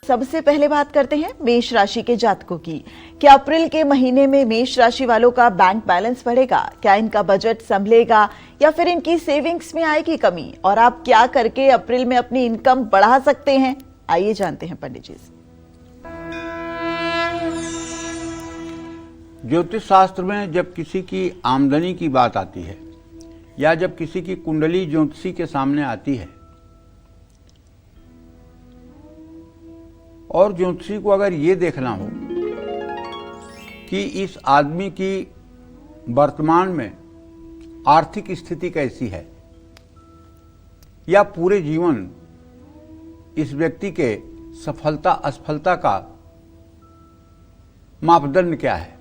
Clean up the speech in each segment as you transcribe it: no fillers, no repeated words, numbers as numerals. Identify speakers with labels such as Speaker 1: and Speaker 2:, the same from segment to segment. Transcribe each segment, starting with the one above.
Speaker 1: सबसे पहले बात करते हैं मेष राशि के जातकों की। क्या अप्रैल के महीने में मेष राशि वालों का बैंक बैलेंस बढ़ेगा? क्या इनका बजट संभलेगा या फिर इनकी सेविंग्स में आएगी कमी? और आप क्या करके अप्रैल में अपनी इनकम बढ़ा सकते हैं? आइए जानते हैं पंडित जी से।
Speaker 2: ज्योतिष शास्त्र में जब किसी की आमदनी की बात आती है या जब किसी की कुंडली ज्योतिषी के सामने आती है और ज्योतिषी को अगर ये देखना हो कि इस आदमी की वर्तमान में आर्थिक स्थिति कैसी है या पूरे जीवन इस व्यक्ति के सफलता असफलता का मापदंड क्या है,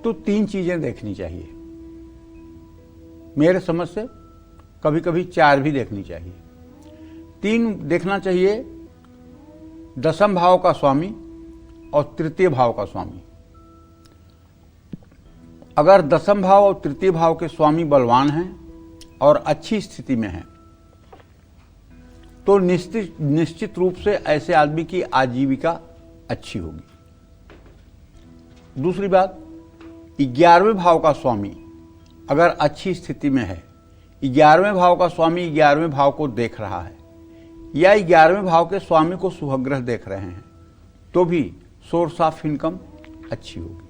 Speaker 2: तो 3 चीजें देखनी चाहिए। मेरे समझ से कभी कभी 4 भी देखनी चाहिए। 3 देखना चाहिए, दशम भाव का स्वामी और तृतीय भाव का स्वामी। अगर दशम भाव और तृतीय भाव के स्वामी बलवान हैं और अच्छी स्थिति में हैं तो निश्चित रूप से ऐसे आदमी की आजीविका अच्छी होगी। दूसरी बात, 11वें भाव का स्वामी अगर अच्छी स्थिति में है, 11वें भाव का स्वामी 11वें भाव को देख रहा है या 11वें भाव के स्वामी को शुभग्रह देख रहे हैं तो भी सोर्स ऑफ इनकम अच्छी होगी।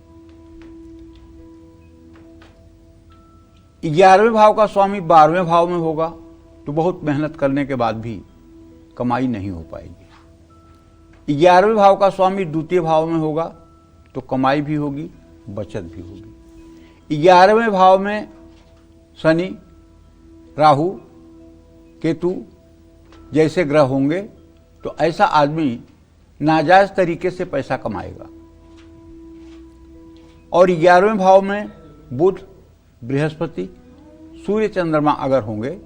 Speaker 2: 11वें भाव का स्वामी 12वें भाव में होगा तो बहुत मेहनत करने के बाद भी कमाई नहीं हो पाएगी। 11वें भाव का स्वामी द्वितीय भाव में होगा तो कमाई भी होगी, बचत भी होगी। 11वें भाव में शनि, राहु, केतु जैसे ग्रह होंगे तो ऐसा आदमी नाजायज तरीके से पैसा कमाएगा। और 11वें भाव में बुध, बृहस्पति, सूर्य, चंद्रमा अगर होंगे,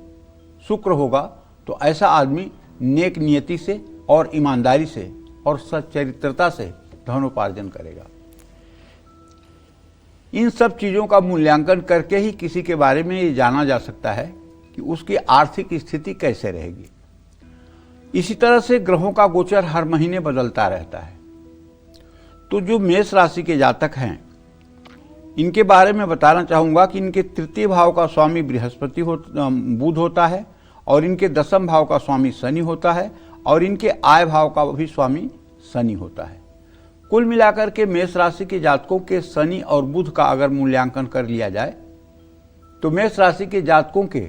Speaker 2: शुक्र होगा तो ऐसा आदमी नेक नियति से और ईमानदारी से और सच्चरित्रता से धनोपार्जन करेगा। इन सब चीजों का मूल्यांकन करके ही किसी के बारे में ये जाना जा सकता है कि उसकी आर्थिक स्थिति कैसे रहेगी। इसी तरह से ग्रहों का गोचर हर महीने बदलता रहता है। तो जो मेष राशि के जातक हैं इनके बारे में बताना चाहूंगा कि इनके तृतीय भाव का स्वामी बृहस्पति बुध होता है और इनके दशम भाव का स्वामी शनि होता है और इनके आय भाव का भी स्वामी शनि होता है। कुल मिलाकर के मेष राशि के जातकों के शनि और बुध का अगर मूल्यांकन कर लिया जाए तो मेष राशि के जातकों के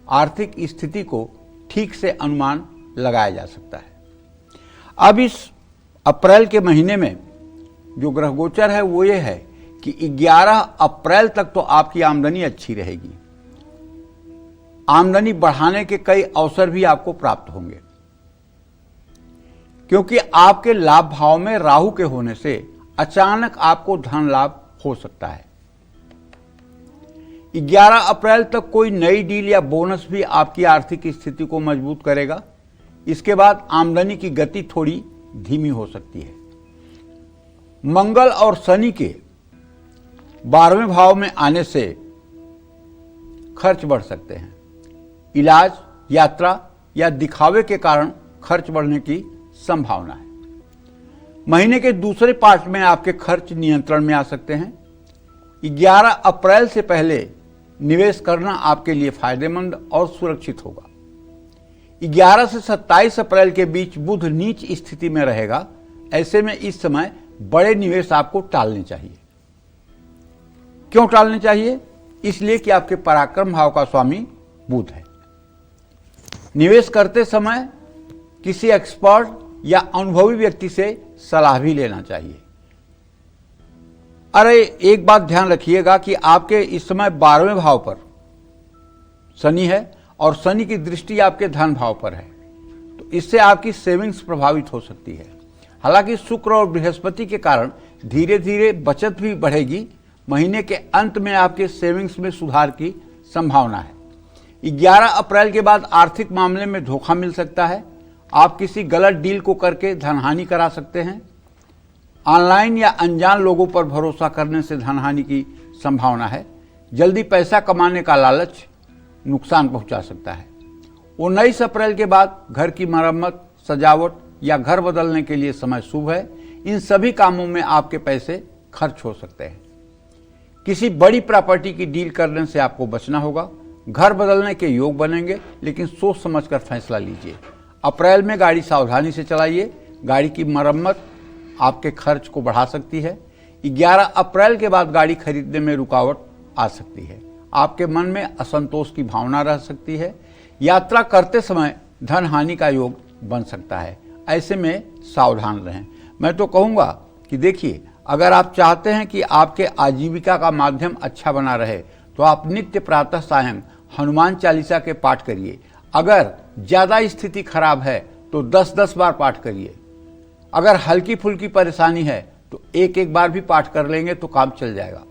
Speaker 2: आर्थिक स्थिति को ठीक से अनुमान लगाया जा सकता है। अब इस अप्रैल के महीने में जो ग्रह गोचर है वो ये है कि 11 अप्रैल तक तो आपकी आमदनी अच्छी रहेगी। आमदनी बढ़ाने के कई अवसर भी आपको प्राप्त होंगे क्योंकि आपके लाभ भाव में राहु के होने से अचानक आपको धन लाभ हो सकता है। 11 अप्रैल तक कोई नई डील या बोनस भी आपकी आर्थिक स्थिति को मजबूत करेगा। इसके बाद आमदनी की गति थोड़ी धीमी हो सकती है। मंगल और शनि के 12वें भाव में आने से खर्च बढ़ सकते हैं। इलाज, यात्रा या दिखावे के कारण खर्च बढ़ने की संभावना है। महीने के दूसरे पार्ट में आपके खर्च नियंत्रण में आ सकते हैं। 11 अप्रैल से पहले निवेश करना आपके लिए फायदेमंद और सुरक्षित होगा। 11 से 27 अप्रैल के बीच बुध नीच स्थिति में रहेगा। ऐसे में इस समय बड़े निवेश आपको टालने चाहिए। क्यों टालने चाहिए? इसलिए कि आपके पराक्रम भाव का स्वामी बुध है। निवेश करते समय किसी एक्सपर्ट या अनुभवी व्यक्ति से सलाह भी लेना चाहिए। अरे एक बात ध्यान रखिएगा कि आपके इस समय 12वें भाव पर शनि है और शनि की दृष्टि आपके धन भाव पर है तो इससे आपकी सेविंग्स प्रभावित हो सकती है। हालांकि शुक्र और बृहस्पति के कारण धीरे धीरे बचत भी बढ़ेगी। महीने के अंत में आपके सेविंग्स में सुधार की संभावना है। 11 अप्रैल के बाद आर्थिक मामले में धोखा मिल सकता है। आप किसी गलत डील को करके धनहानि करा सकते हैं। ऑनलाइन या अनजान लोगों पर भरोसा करने से धनहानि की संभावना है। जल्दी पैसा कमाने का लालच नुकसान पहुंचा सकता है। 19 अप्रैल के बाद घर की मरम्मत, सजावट, या घर बदलने के लिए समय शुभ है। इन सभी कामों में आपके पैसे खर्च हो सकते हैं। किसी बड़ी प्रॉपर्टी की डील करने से आपको बचना होगा। घर बदलने के योग बनेंगे, लेकिन सोच समझकर फैसला लीजिए। अप्रैल में गाड़ी सावधानी से चलाइए। गाड़ी की मरम्मत आपके खर्च को बढ़ा सकती है। 11 अप्रैल के बाद गाड़ी खरीदने में रुकावट आ सकती है। आपके मन में असंतोष की भावना रह सकती है। यात्रा करते समय धन हानि का योग बन सकता है। ऐसे में सावधान रहें। मैं तो कहूँगा कि देखिए, अगर आप चाहते हैं कि आपके आजीविका का माध्यम अच्छा बना रहे तो आप नित्य प्रातः सायं हनुमान चालीसा के पाठ करिए। अगर ज़्यादा स्थिति खराब है तो 10-10 बार पाठ करिए। अगर हल्की फुल्की परेशानी है तो एक बार भी पाठ कर लेंगे तो काम चल जाएगा।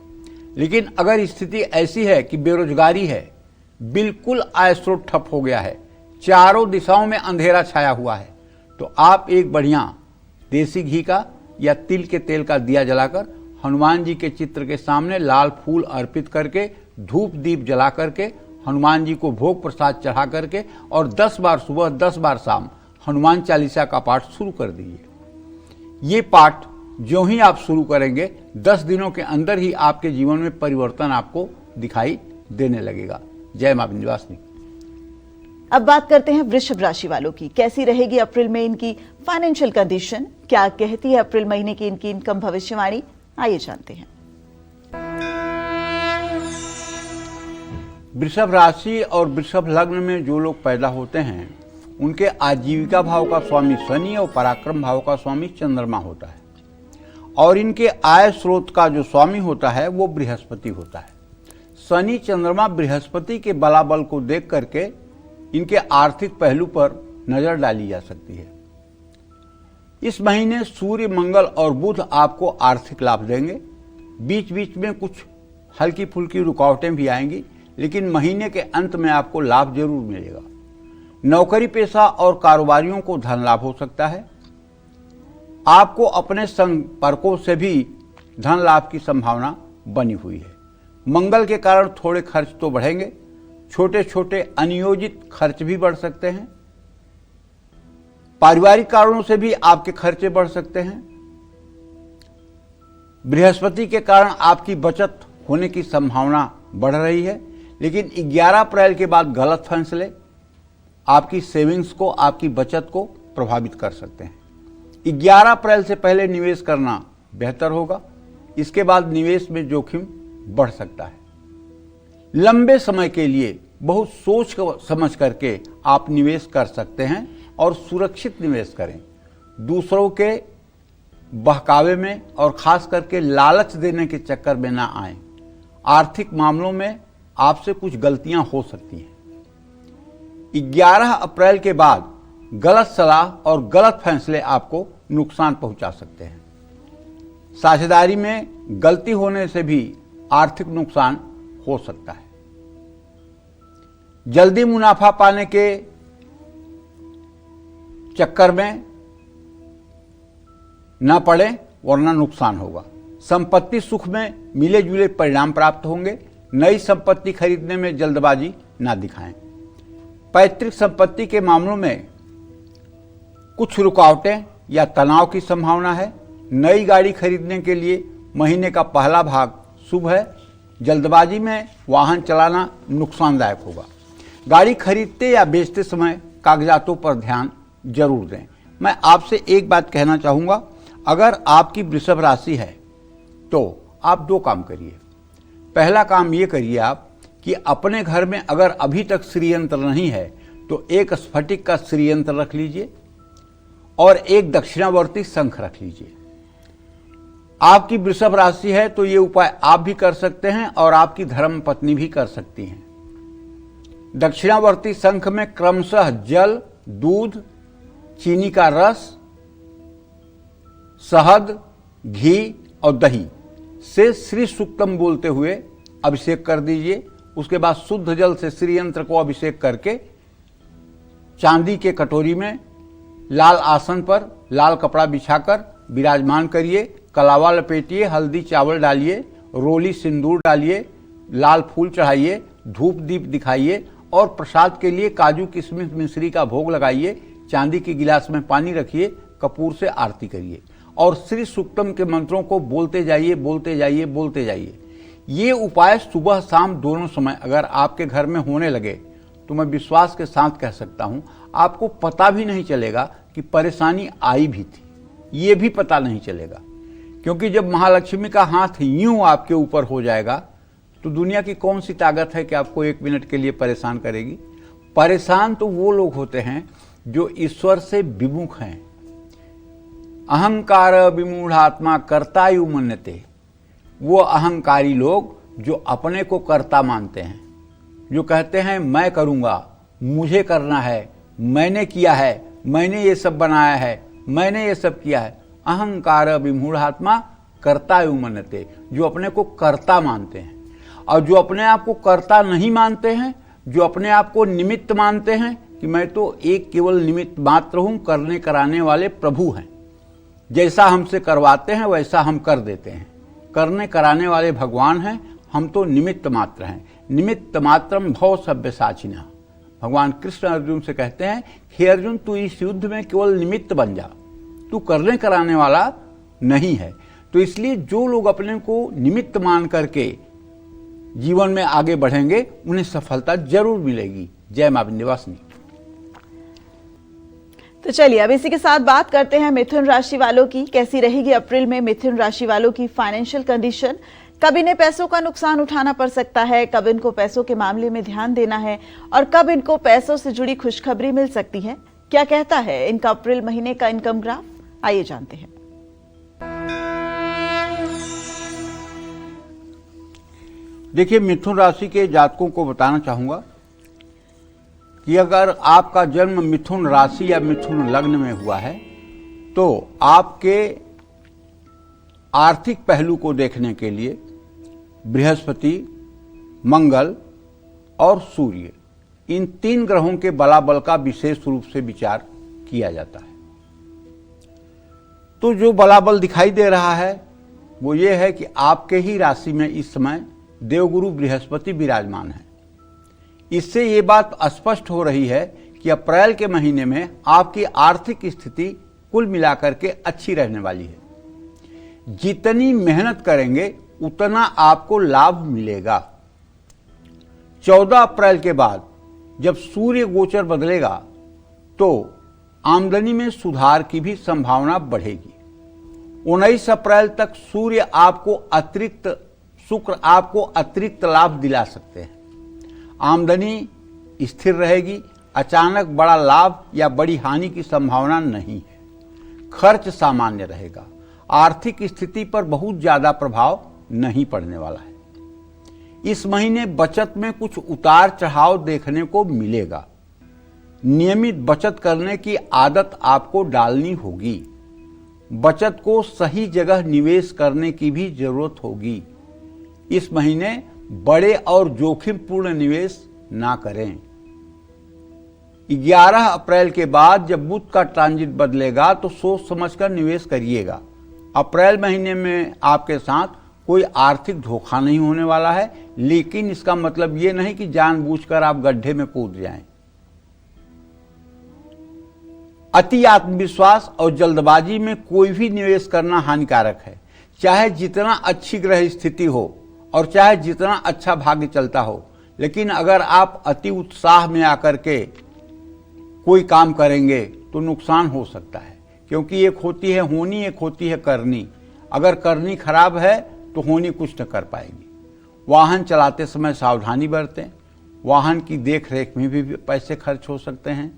Speaker 2: लेकिन अगर स्थिति ऐसी है कि बेरोजगारी है, बिल्कुल आय स्रोत ठप हो गया है, चारों दिशाओं में अंधेरा छाया हुआ है, तो आप एक बढ़िया देसी घी का या तिल के तेल का दिया जलाकर हनुमान जी के चित्र के सामने लाल फूल अर्पित करके धूप दीप जला करके हनुमान जी को भोग प्रसाद चढ़ा करके और 10 बार सुबह 10 बार शाम हनुमान चालीसा का पाठ शुरू कर दीजिए। ये पाठ जो ही आप शुरू करेंगे 10 दिनों के अंदर ही आपके जीवन में परिवर्तन आपको दिखाई देने लगेगा। जय मां विंध्यवासिनी।
Speaker 1: अब बात करते हैं वृषभ राशि वालों की। कैसी रहेगी अप्रैल में इनकी फाइनेंशियल कंडीशन, क्या कहती है अप्रैल महीने की इनकी इनकम भविष्यवाणी, आइए जानते हैं।
Speaker 2: वृषभ राशि और वृषभ लग्न में जो लोग पैदा होते हैं उनके आजीविका भाव का स्वामी शनि और पराक्रम भाव का स्वामी चंद्रमा होता है, और इनके आय स्रोत का जो स्वामी होता है वो बृहस्पति होता है। शनि चंद्रमा बृहस्पति के बलाबल को देख करके इनके आर्थिक पहलू पर नजर डाली जा सकती है। इस महीने सूर्य, मंगल और बुध आपको आर्थिक लाभ देंगे। बीच बीच में कुछ हल्की फुल्की रुकावटें भी आएंगी, लेकिन महीने के अंत में आपको लाभ जरूर मिलेगा। नौकरी पेशा और कारोबारियों को धन लाभ हो सकता है। आपको अपने संपर्कों से भी धन लाभ की संभावना बनी हुई है। मंगल के कारण थोड़े खर्च तो बढ़ेंगे, छोटे छोटे अनियोजित खर्च भी बढ़ सकते हैं। पारिवारिक कारणों से भी आपके खर्चे बढ़ सकते हैं। बृहस्पति के कारण आपकी बचत होने की संभावना बढ़ रही है, लेकिन 11 अप्रैल के बाद गलत फैसले आपकी सेविंग्स को, आपकी बचत को प्रभावित कर सकते हैं। 11 अप्रैल से पहले निवेश करना बेहतर होगा। इसके बाद निवेश में जोखिम बढ़ सकता है। लंबे समय के लिए बहुत सोच समझ करके आप निवेश कर सकते हैं और सुरक्षित निवेश करें। दूसरों के बहकावे में और खास करके लालच देने के चक्कर में ना आए। आर्थिक मामलों में आपसे कुछ गलतियां हो सकती हैं। 11 अप्रैल के बाद गलत सलाह और गलत फैसले आपको नुकसान पहुंचा सकते हैं। साझेदारी में गलती होने से भी आर्थिक नुकसान हो सकता है। जल्दी मुनाफा पाने के चक्कर में न पड़े वरना नुकसान होगा। संपत्ति सुख में मिले जुले परिणाम प्राप्त होंगे। नई संपत्ति खरीदने में जल्दबाजी ना दिखाएं। पैतृक संपत्ति के मामलों में कुछ रुकावटें या तनाव की संभावना है। नई गाड़ी खरीदने के लिए महीने का पहला भाग शुभ है। जल्दबाजी में वाहन चलाना नुकसानदायक होगा। गाड़ी खरीदते या बेचते समय कागजातों पर ध्यान जरूर दें। मैं आपसे एक बात कहना चाहूँगा, अगर आपकी वृषभ राशि है तो आप 2 काम करिए। पहला काम ये करिए आप कि अपने घर में अगर अभी तक श्रीयंत्र नहीं है तो एक स्फटिक का श्रीयंत्र रख लीजिए और एक दक्षिणावर्ती शंख रख लीजिए। आपकी वृषभ राशि है तो ये उपाय आप भी कर सकते हैं और आपकी धर्म पत्नी भी कर सकती हैं। दक्षिणावर्ती शंख में क्रमशः जल, दूध, चीनी का रस, शहद, घी और दही से श्री सूक्तम बोलते हुए अभिषेक कर दीजिए। उसके बाद शुद्ध जल से श्री यंत्र को अभिषेक करके चांदी के कटोरी में लाल आसन पर लाल कपड़ा बिछाकर विराजमान करिए। कलावा लपेटिए, हल्दी चावल डालिए, रोली सिंदूर डालिए, लाल फूल चढ़ाइए, धूप दीप दिखाइए और प्रसाद के लिए काजू किशमिश मिश्री का भोग लगाइए। चांदी के गिलास में पानी रखिए, कपूर से आरती करिए और श्री सूक्तम के मंत्रों को बोलते जाइए, बोलते जाइए, बोलते जाइए। ये उपाय सुबह शाम दोनों समय अगर आपके घर में होने लगे तो मैं विश्वास के साथ कह सकता हूं आपको पता भी नहीं चलेगा कि परेशानी आई भी थी, ये भी पता नहीं चलेगा। क्योंकि जब महालक्ष्मी का हाथ यूं आपके ऊपर हो जाएगा तो दुनिया की कौन सी ताकत है कि आपको 1 मिनट के लिए परेशान करेगी। परेशान तो वो लोग होते हैं जो ईश्वर से विमुख हैं। अहंकार विमूढ़ात्मा कर्तायु मन्यते, वो अहंकारी लोग जो अपने को कर्ता मानते हैं, जो कहते हैं मैं करूंगा, मुझे करना है, मैंने किया है, मैंने ये सब बनाया है, मैंने ये सब किया है। अहंकार विमूढ़ात्मा कर्तायु मन्यते, जो अपने को कर्ता मानते हैं। और जो अपने आप को कर्ता नहीं मानते हैं, जो अपने आप को निमित्त मानते हैं कि मैं तो एक केवल निमित्त मात्र हूं, करने कराने वाले प्रभु हैं, जैसा हमसे करवाते हैं वैसा हम कर देते हैं, करने कराने वाले भगवान हैं, हम तो निमित्त मात्र हैं। निमित्त मात्रम भव सव्यसाचिनः, भगवान कृष्ण अर्जुन से कहते हैं हे अर्जुन, तू इस युद्ध में केवल निमित्त बन जा, तू करने कराने वाला नहीं है। तो इसलिए जो लोग अपने को निमित्त मान करके जीवन में आगे बढ़ेंगे उन्हें सफलता जरूर मिलेगी। जय मां विंध्यवासिनी।
Speaker 1: तो चलिए अब इसी के साथ बात करते हैं मिथुन राशि वालों की। कैसी रहेगी अप्रैल में मिथुन राशि वालों की फाइनेंशियल कंडीशन, कब इन्हें पैसों का नुकसान उठाना पड़ सकता है, कब इनको पैसों के मामले में ध्यान देना है और कब इनको पैसों से जुड़ी खुशखबरी मिल सकती है। क्या कहता है इनका अप्रैल महीने का इनकम ग्राफ, आइए जानते हैं।
Speaker 2: देखिए, मिथुन राशि के जातकों को बताना चाहूंगा कि अगर आपका जन्म मिथुन राशि या मिथुन लग्न में हुआ है तो आपके आर्थिक पहलू को देखने के लिए बृहस्पति, मंगल और सूर्य, इन 3 ग्रहों के बलाबल का विशेष रूप से विचार किया जाता है। तो जो बलाबल दिखाई दे रहा है वो ये है कि आपके ही राशि में इस समय देवगुरु बृहस्पति विराजमान है। इससे ये बात स्पष्ट हो रही है कि अप्रैल के महीने में आपकी आर्थिक स्थिति कुल मिलाकर के अच्छी रहने वाली है। जितनी मेहनत करेंगे उतना आपको लाभ मिलेगा। 14 अप्रैल के बाद जब सूर्य गोचर बदलेगा तो आमदनी में सुधार की भी संभावना बढ़ेगी। 19 अप्रैल तक सूर्य आपको शुक्र आपको अतिरिक्त लाभ दिला सकते हैं। आमदनी स्थिर रहेगी, अचानक बड़ा लाभ या बड़ी हानि की संभावना नहीं है। खर्च सामान्य रहेगा, आर्थिक स्थिति पर बहुत ज्यादा प्रभाव नहीं पड़ने वाला है। इस महीने बचत में कुछ उतार चढ़ाव देखने को मिलेगा। नियमित बचत करने की आदत आपको डालनी होगी। बचत को सही जगह निवेश करने की भी जरूरत होगी। इस महीने बड़े और जोखिमपूर्ण निवेश ना करें। 11 अप्रैल के बाद जब बुध का ट्रांजिट बदलेगा तो सोच समझकर निवेश करिएगा। अप्रैल महीने में आपके साथ कोई आर्थिक धोखा नहीं होने वाला है, लेकिन इसका मतलब ये नहीं कि जानबूझकर आप गड्ढे में कूद जाएं। अति आत्मविश्वास और जल्दबाजी में कोई भी निवेश करना हानिकारक है। चाहे जितना अच्छी ग्रह स्थिति हो और चाहे जितना अच्छा भाग्य चलता हो, लेकिन अगर आप अति उत्साह में आकर के कोई काम करेंगे तो नुकसान हो सकता है। क्योंकि एक होती है होनी, एक होती है करनी। अगर करनी खराब है तो होनी कुछ न कर पाएगी। वाहन चलाते समय सावधानी बरतें। वाहन की देख रेख में भी पैसे खर्च हो सकते हैं।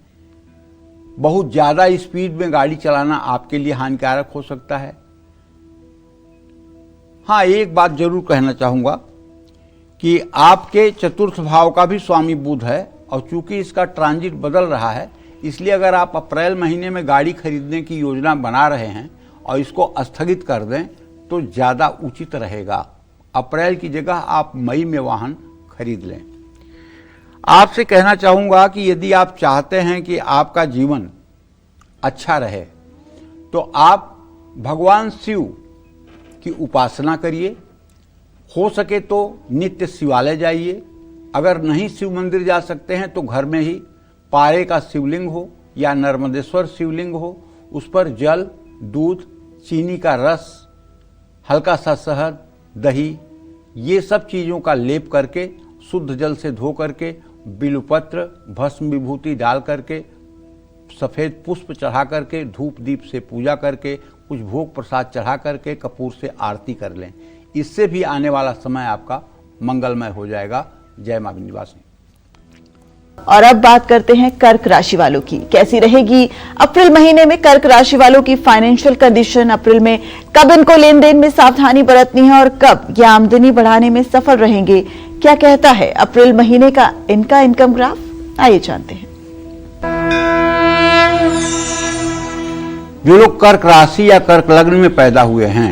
Speaker 2: बहुत ज्यादा स्पीड में गाड़ी चलाना आपके लिए हानिकारक हो सकता है। हाँ, एक बात जरूर कहना चाहूंगा कि आपके चतुर्थ भाव का भी स्वामी बुध है और चूंकि इसका ट्रांजिट बदल रहा है, इसलिए अगर आप अप्रैल महीने में गाड़ी खरीदने की योजना बना रहे हैं और इसको स्थगित कर दें तो ज्यादा उचित रहेगा। अप्रैल की जगह आप मई में वाहन खरीद लें। आपसे कहना चाहूंगा कि यदि आप चाहते हैं कि आपका जीवन अच्छा रहे तो आप भगवान शिव की उपासना करिए। हो सके तो नित्य शिवालय जाइए। अगर नहीं शिव मंदिर जा सकते हैं तो घर में ही पारे का शिवलिंग हो या नर्मदेश्वर शिवलिंग हो, उस पर जल, दूध, चीनी का रस, हल्का सा शहद, दही, ये सब चीज़ों का लेप करके शुद्ध जल से धो करके बिल्वपत्र, भस्म विभूति डाल करके, सफ़ेद पुष्प चढ़ा करके, धूप दीप से पूजा करके, कुछ भोग प्रसाद चढ़ा करके कपूर से आरती कर लें। इससे भी आने वाला समय आपका मंगलमय हो जाएगा। जय मां विंध्यवासिनी।
Speaker 1: और अब बात करते हैं कर्क राशि वालों की। कैसी रहेगी अप्रैल महीने में कर्क राशि वालों की फाइनेंशियल कंडीशन? अप्रैल में कब इनको लेन देन में सावधानी बरतनी है और कब ये आमदनी बढ़ाने में सफल रहेंगे? क्या कहता है अप्रैल महीने का इनका इनकम ग्राफ? आइए जानते हैं।
Speaker 2: जो लोग कर्क राशि या कर्क लग्न में पैदा हुए हैं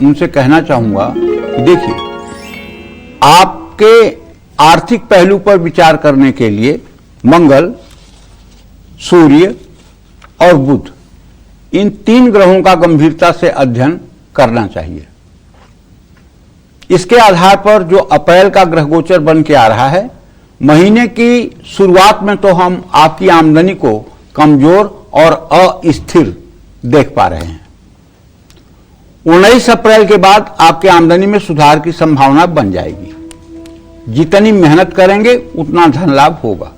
Speaker 2: उनसे कहना चाहूंगा कि देखिए, आपके आर्थिक पहलू पर विचार करने के लिए मंगल, सूर्य और बुध, इन 3 ग्रहों का गंभीरता से अध्ययन करना चाहिए। इसके आधार पर जो अप्रैल का ग्रह गोचर बन के आ रहा है, महीने की शुरुआत में तो हम आपकी आमदनी को कमजोर और अस्थिर देख पा रहे हैं। 19 अप्रैल के बाद आपके आमदनी में सुधार की संभावना बन जाएगी। जितनी मेहनत करेंगे उतना धन लाभ होगा।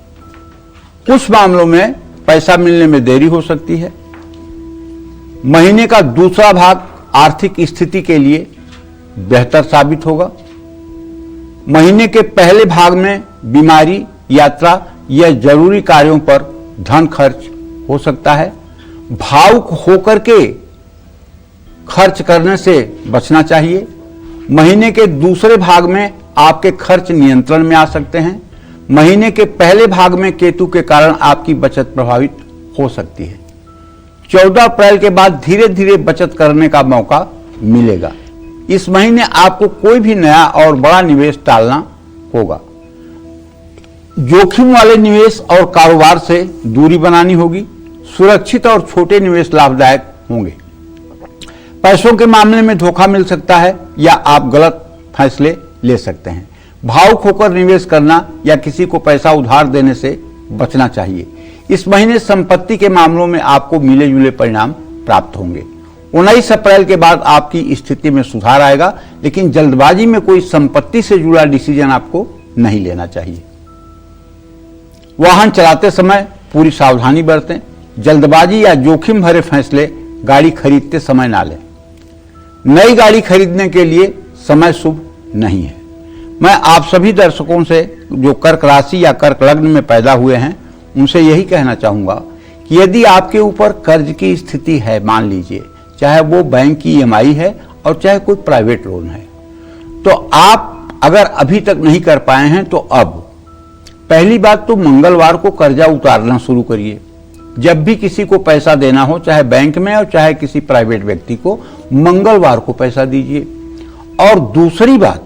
Speaker 2: कुछ मामलों में पैसा मिलने में देरी हो सकती है। महीने का दूसरा भाग आर्थिक स्थिति के लिए बेहतर साबित होगा। महीने के पहले भाग में बीमारी, यात्रा या जरूरी कार्यों पर धन खर्च हो सकता है। भावुक होकर के खर्च करने से बचना चाहिए। महीने के दूसरे भाग में आपके खर्च नियंत्रण में आ सकते हैं। महीने के पहले भाग में केतु के कारण आपकी बचत प्रभावित हो सकती है। 14 अप्रैल के बाद धीरे धीरे बचत करने का मौका मिलेगा। इस महीने आपको कोई भी नया और बड़ा निवेश टालना होगा। जोखिम वाले निवेश और कारोबार से दूरी बनानी होगी। सुरक्षित और छोटे निवेश लाभदायक होंगे। पैसों के मामले में धोखा मिल सकता है या आप गलत फैसले ले सकते हैं। भावुक होकर निवेश करना या किसी को पैसा उधार देने से बचना चाहिए। इस महीने संपत्ति के मामलों में आपको मिले जुले परिणाम प्राप्त होंगे। 19 अप्रैल के बाद आपकी स्थिति में सुधार आएगा, लेकिन जल्दबाजी में कोई संपत्ति से जुड़ा डिसीजन आपको नहीं लेना चाहिए। वाहन चलाते समय पूरी सावधानी बरतें। जल्दबाजी या जोखिम भरे फैसले गाड़ी खरीदते समय ना लें। नई गाड़ी खरीदने के लिए समय शुभ नहीं है। मैं आप सभी दर्शकों से जो कर्क राशि या कर्क लग्न में पैदा हुए हैं उनसे यही कहना चाहूंगा कि यदि आपके ऊपर कर्ज की स्थिति है, मान लीजिए चाहे वो बैंक की EMI है और चाहे कोई प्राइवेट लोन है, तो आप अगर अभी तक नहीं कर पाए हैं तो अब पहली बात तो मंगलवार को कर्जा उतारना शुरू करिए। जब भी किसी को पैसा देना हो, चाहे बैंक में और चाहे किसी प्राइवेट व्यक्ति को, मंगलवार को पैसा दीजिए। और दूसरी बात,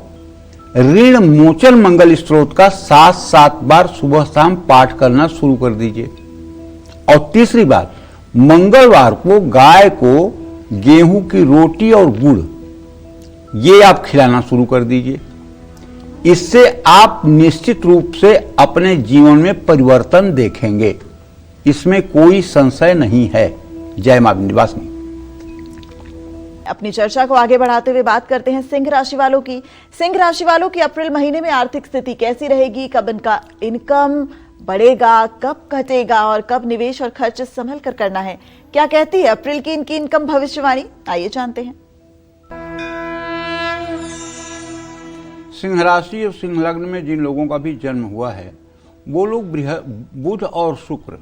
Speaker 2: ऋण मोचन मंगल स्त्रोत का 7 बार सुबह शाम पाठ करना शुरू कर दीजिए। और तीसरी बात, मंगलवार को गाय को गेहूं की रोटी और गुड़ ये आप खिलाना शुरू कर दीजिए। इससे आप निश्चित रूप से अपने जीवन में परिवर्तन देखेंगे, इसमें कोई संशय नहीं है। जय मां विंध्यवासिनी।
Speaker 1: अपनी चर्चा को आगे बढ़ाते हुए बात करते हैं सिंह राशि वालों की। सिंह राशि वालों की अप्रैल महीने में आर्थिक स्थिति कैसी रहेगी? कब इनका इनकम बढ़ेगा, कब घटेगा और कब निवेश और खर्च संभल कर करना है? क्या कहती है अप्रैल की इनकी इनकम भविष्यवाणी? आइए जानते हैं।
Speaker 2: सिंह राशि और सिंह लग्न में जिन लोगों का भी जन्म हुआ है वो लोग बुध और शुक्र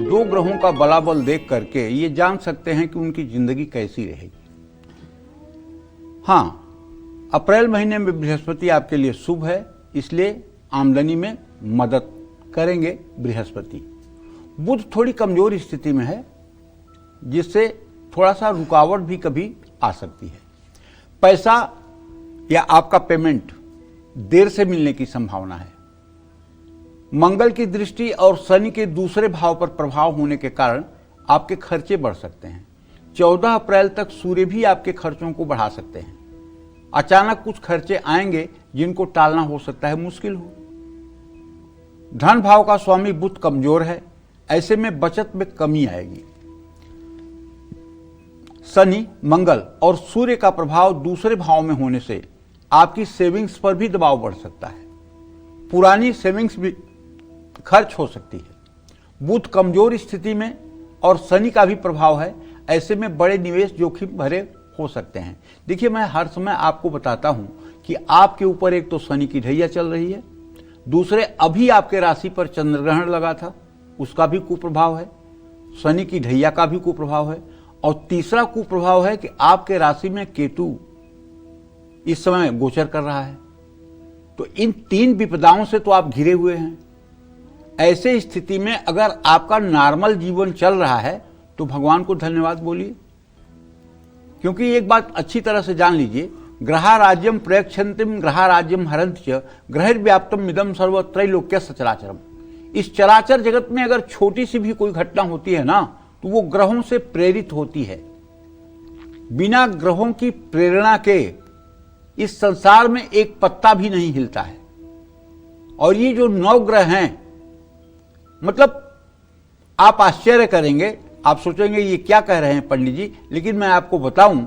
Speaker 2: 2 ग्रहों का बलाबल देख करके ये जान सकते हैं कि उनकी जिंदगी कैसी रहेगी। हाँ, अप्रैल महीने में बृहस्पति आपके लिए शुभ है, इसलिए आमदनी में मदद करेंगे बृहस्पति। बुध थोड़ी कमजोर स्थिति में है, जिससे थोड़ा सा रुकावट भी कभी आ सकती है। पैसा या आपका पेमेंट देर से मिलने की संभावना है। मंगल की दृष्टि और शनि के दूसरे भाव पर प्रभाव होने के कारण आपके खर्चे बढ़ सकते हैं। 14 अप्रैल तक सूर्य भी आपके खर्चों को बढ़ा सकते हैं। अचानक कुछ खर्चे आएंगे जिनको टालना हो सकता है मुश्किल हो। धन भाव का स्वामी बुध कमजोर है, ऐसे में बचत में कमी आएगी। शनि, मंगल और सूर्य का प्रभाव दूसरे भाव में होने से आपकी सेविंग्स पर भी दबाव बढ़ सकता है। पुरानी सेविंग्स भी खर्च हो सकती है। बुध कमजोर स्थिति में और शनि का भी प्रभाव है, ऐसे में बड़े निवेश जोखिम भरे हो सकते हैं। देखिए, मैं हर समय आपको बताता हूं कि आपके ऊपर एक तो शनि की ढैया चल रही है, दूसरे अभी आपके राशि पर चंद्रग्रहण लगा था, उसका भी कुप्रभाव है, शनि की ढैया का भी कुप्रभाव है, और तीसरा कुप्रभाव है कि आपके राशि में केतु इस समय गोचर कर रहा है। तो इन तीन विपदाओं से तो आप घिरे हुए हैं। ऐसे स्थिति में अगर आपका नॉर्मल जीवन चल रहा है तो भगवान को धन्यवाद बोलिए, क्योंकि एक बात अच्छी तरह से जान लीजिए, ग्रहा राज्यम प्रयक्षन्तिम ग्रहा राज्यम हरन्त्य ग्रहव्याप्तम मिदम सर्व त्रैलोक्य सचराचरम। इस चराचर जगत में अगर छोटी सी भी कोई घटना होती है ना, तो वो ग्रहों से प्रेरित होती है। बिना ग्रहों की प्रेरणा के इस संसार में एक पत्ता भी नहीं हिलता है। और ये जो 9 ग्रह हैं, मतलब आप आश्चर्य करेंगे, आप सोचेंगे ये क्या कह रहे हैं पंडित जी, लेकिन मैं आपको बताऊं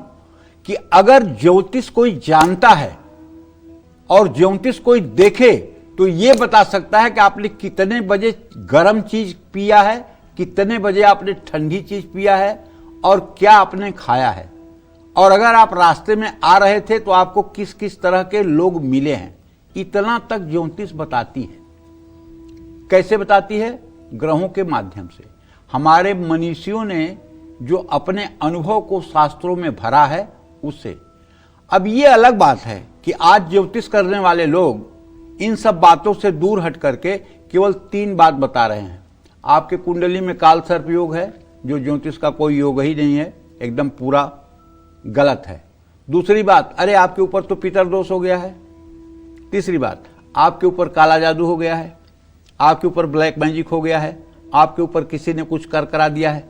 Speaker 2: कि अगर ज्योतिष कोई जानता है और ज्योतिष कोई देखे तो ये बता सकता है कि आपने कितने बजे गर्म चीज पिया है, कितने बजे आपने ठंडी चीज पिया है और क्या आपने खाया है, और अगर आप रास्ते में आ रहे थे तो आपको किस किस तरह के लोग मिले हैं। इतना तक ज्योतिष बताती है। कैसे बताती है? ग्रहों के माध्यम से। हमारे मनीषियों ने जो अपने अनुभव को शास्त्रों में भरा है उससे। अब ये अलग बात है कि आज ज्योतिष करने वाले लोग इन सब बातों से दूर हट करके केवल 3 बात बता रहे हैं। आपके कुंडली में काल सर्प योग है, जो ज्योतिष का कोई योग ही नहीं है, एकदम पूरा गलत है। दूसरी बात, अरे आपके ऊपर तो पितर दोष हो गया है। तीसरी बात, आपके ऊपर काला जादू हो गया है, आपके ऊपर ब्लैक मैजिक हो गया है, आपके ऊपर किसी ने कुछ कर करा दिया है।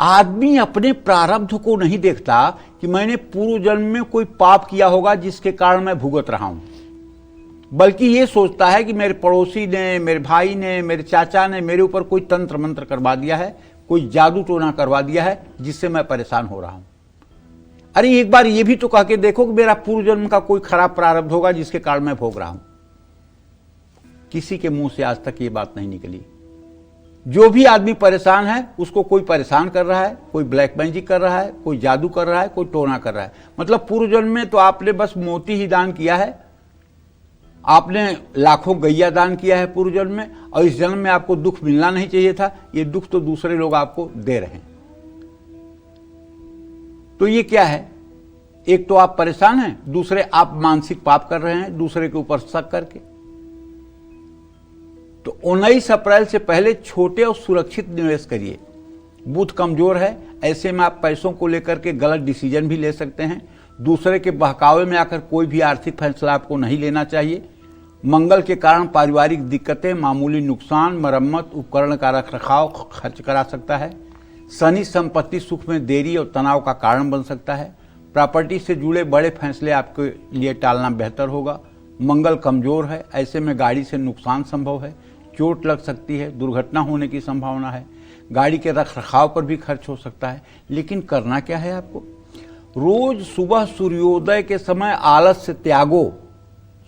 Speaker 2: आदमी अपने प्रारब्ध को नहीं देखता कि मैंने पूर्व जन्म में कोई पाप किया होगा जिसके कारण मैं भुगत रहा हूं, बल्कि ये सोचता है कि मेरे पड़ोसी ने, मेरे भाई ने, मेरे चाचा ने मेरे ऊपर कोई तंत्र मंत्र करवा दिया है, कोई जादू टोना करवा दिया है जिससे मैं परेशान हो रहा हूं। अरे एक बार ये भी तो कह के देखो कि मेरा पूर्व जन्म का कोई खराब प्रारब्ध होगा जिसके कारण मैं भोग रहा हूं। किसी के मुंह से आज तक ये बात नहीं निकली। जो भी आदमी परेशान है उसको कोई परेशान कर रहा है, कोई ब्लैक मैजिक कर रहा है, कोई जादू कर रहा है, कोई टोना कर रहा है। मतलब पूर्व जन्म में तो आपने बस मोती ही दान किया है, आपने लाखों गैया दान किया है पूर्व जन्म में, और इस जन्म में आपको दुख मिलना नहीं चाहिए था। ये दुख तो दूसरे लोग आपको दे रहे हैं। तो ये क्या है? एक तो आप परेशान हैं, दूसरे आप मानसिक पाप कर रहे हैं दूसरे के ऊपर शक करके। तो 19 अप्रैल से पहले छोटे और सुरक्षित निवेश करिए। बुध कमजोर है, ऐसे में आप पैसों को लेकर के गलत डिसीजन भी ले सकते हैं। दूसरे के बहकावे में आकर कोई भी आर्थिक फैसला आपको नहीं लेना चाहिए। मंगल के कारण पारिवारिक दिक्कतें, मामूली नुकसान, मरम्मत, उपकरण का रखरखाव खर्च करा सकता है। शनि संपत्ति सुख में देरी और तनाव का कारण बन सकता है। प्रॉपर्टी से जुड़े बड़े फैसले आपके लिए टालना बेहतर होगा। मंगल कमजोर है, ऐसे में गाड़ी से नुकसान संभव है, चोट लग सकती है, दुर्घटना होने की संभावना है। गाड़ी के रखरखाव पर भी खर्च हो सकता है। लेकिन करना क्या है आपको? रोज सुबह सूर्योदय के समय आलस से त्यागो,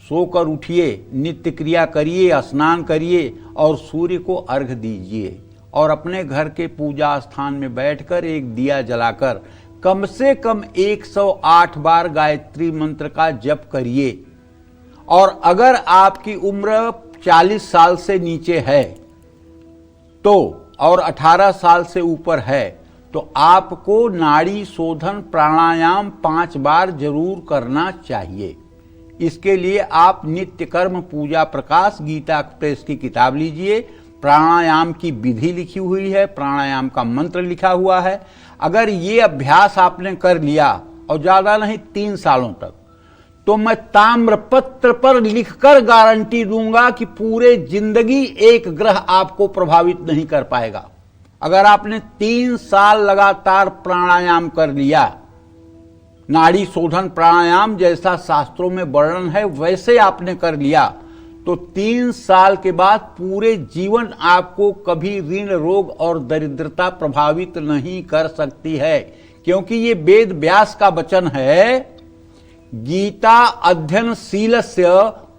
Speaker 2: सोकर उठिए, नित्य क्रिया करिए, स्नान करिए और सूर्य को अर्घ दीजिए। और अपने घर के पूजा स्थान में बैठकर एक दिया जलाकर कम से कम 108 बार गायत्री मंत्र का जप करिए। और अगर आपकी उम्र 40 साल से नीचे है तो, और 18 साल से ऊपर है तो आपको नाड़ी शोधन प्राणायाम 5 बार जरूर करना चाहिए। इसके लिए आप नित्य कर्म पूजा प्रकाश गीता प्रेस की किताब लीजिए। प्राणायाम की विधि लिखी हुई है, प्राणायाम का मंत्र लिखा हुआ है। अगर ये अभ्यास आपने कर लिया, और ज्यादा नहीं 3 सालों तक, तो मैं ताम्रपत्र पर लिखकर गारंटी दूंगा कि पूरे जिंदगी एक ग्रह आपको प्रभावित नहीं कर पाएगा। अगर आपने 3 साल लगातार प्राणायाम कर लिया, नाड़ी शोधन प्राणायाम जैसा शास्त्रों में वर्णन है वैसे आपने कर लिया, तो 3 साल के बाद पूरे जीवन आपको कभी ऋण, रोग और दरिद्रता प्रभावित नहीं कर सकती है, क्योंकि ये वेद व्यास का वचन है, गीता अध्ययनशीलस्य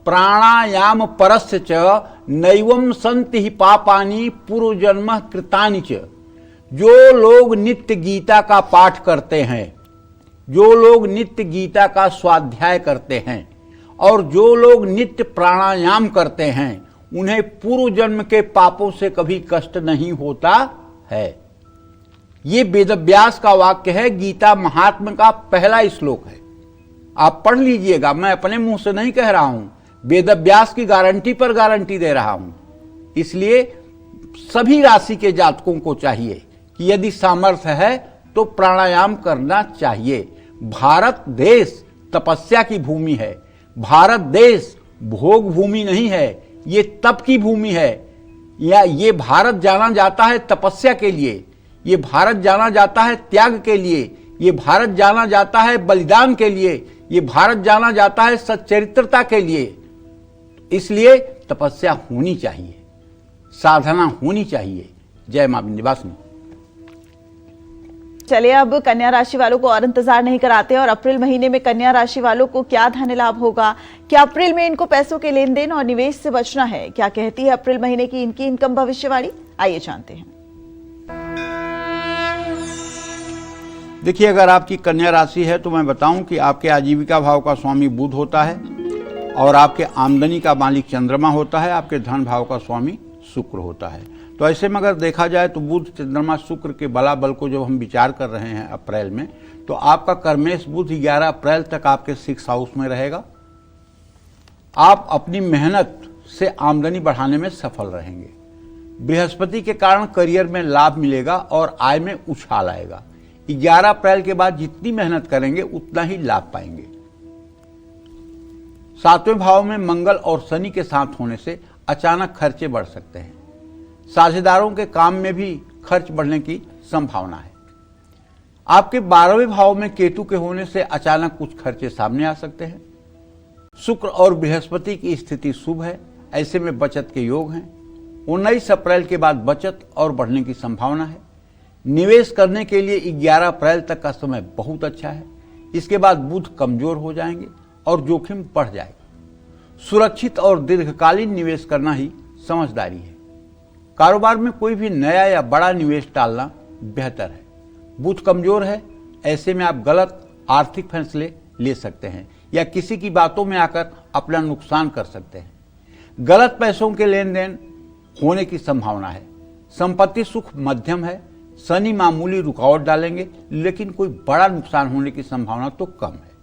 Speaker 2: प्राणायाम परस्य च नैवं सन्ति हि पापानि पूर्वजन्म कृतानि च। जो लोग नित्य गीता का पाठ करते हैं, जो लोग नित्य गीता का स्वाध्याय करते हैं और जो लोग नित्य प्राणायाम करते हैं, उन्हें पूर्व जन्म के पापों से कभी कष्ट नहीं होता है। ये वेदव्यास का वाक्य है, गीता महात्म्य का पहला श्लोक है। आप पढ़ लीजिएगा, मैं अपने मुंह से नहीं कह रहा हूं, वेदव्यास की गारंटी पर गारंटी दे रहा हूं। इसलिए सभी राशि के जातकों को चाहिए कि यदि सामर्थ्य है तो प्राणायाम करना चाहिए। भारत देश तपस्या की भूमि है, भारत देश भोग भूमि नहीं है, ये तप की भूमि है। या ये भारत जाना जाता है तपस्या के लिए, ये भारत जाना जाता है त्याग के लिए, ये भारत जाना जाता है बलिदान के लिए, ये भारत जाना जाता है सच्चरित्रता के लिए। इसलिए तपस्या होनी चाहिए, साधना होनी चाहिए। जय मां विंध्यवासिनी।
Speaker 1: चलिए अब कन्या राशि वालों को और इंतजार नहीं कराते और अप्रैल महीने में कन्या राशि वालों को क्या धन लाभ होगा, क्या अप्रैल में इनको पैसों के लेन देन और निवेश से बचना है, क्या कहती है अप्रैल महीने की इनकी इनकम भविष्यवाणी, आइए जानते हैं।
Speaker 2: देखिए, अगर आपकी कन्या राशि है तो मैं बताऊं कि आपके आजीविका भाव का स्वामी बुध होता है और आपके आमदनी का मालिक चंद्रमा होता है, आपके धन भाव का स्वामी शुक्र होता है। तो ऐसे में अगर देखा जाए तो बुध, चंद्रमा, शुक्र के बलाबल को जब हम विचार कर रहे हैं अप्रैल में, तो आपका कर्मेश बुध 11 अप्रैल तक आपके 6 हाउस में रहेगा। आप अपनी मेहनत से आमदनी बढ़ाने में सफल रहेंगे। बृहस्पति के कारण करियर में लाभ मिलेगा और आय में उछाल आएगा। 11 अप्रैल के बाद जितनी मेहनत करेंगे उतना ही लाभ पाएंगे। 7वें भाव में मंगल और शनि के साथ होने से अचानक खर्चे बढ़ सकते हैं। साझेदारों के काम में भी खर्च बढ़ने की संभावना है। आपके 12वें भाव में केतु के होने से अचानक कुछ खर्चे सामने आ सकते हैं। शुक्र और बृहस्पति की स्थिति शुभ है, ऐसे में बचत के योग हैं। 19 अप्रैल के बाद बचत और बढ़ने की संभावना है। निवेश करने के लिए 11 अप्रैल तक का समय बहुत अच्छा है। इसके बाद बुध कमजोर हो जाएंगे और जोखिम बढ़ जाएगा। सुरक्षित और दीर्घकालीन निवेश करना ही समझदारी है। कारोबार में कोई भी नया या बड़ा निवेश टालना बेहतर है। बुध कमजोर है, ऐसे में आप गलत आर्थिक फैसले ले सकते हैं या किसी की बातों में आकर अपना नुकसान कर सकते हैं। गलत पैसों के लेन देन होने की संभावना है। संपत्ति सुख मध्यम है। शनि मामूली रुकावट डालेंगे, लेकिन कोई बड़ा नुकसान होने की संभावना तो कम है।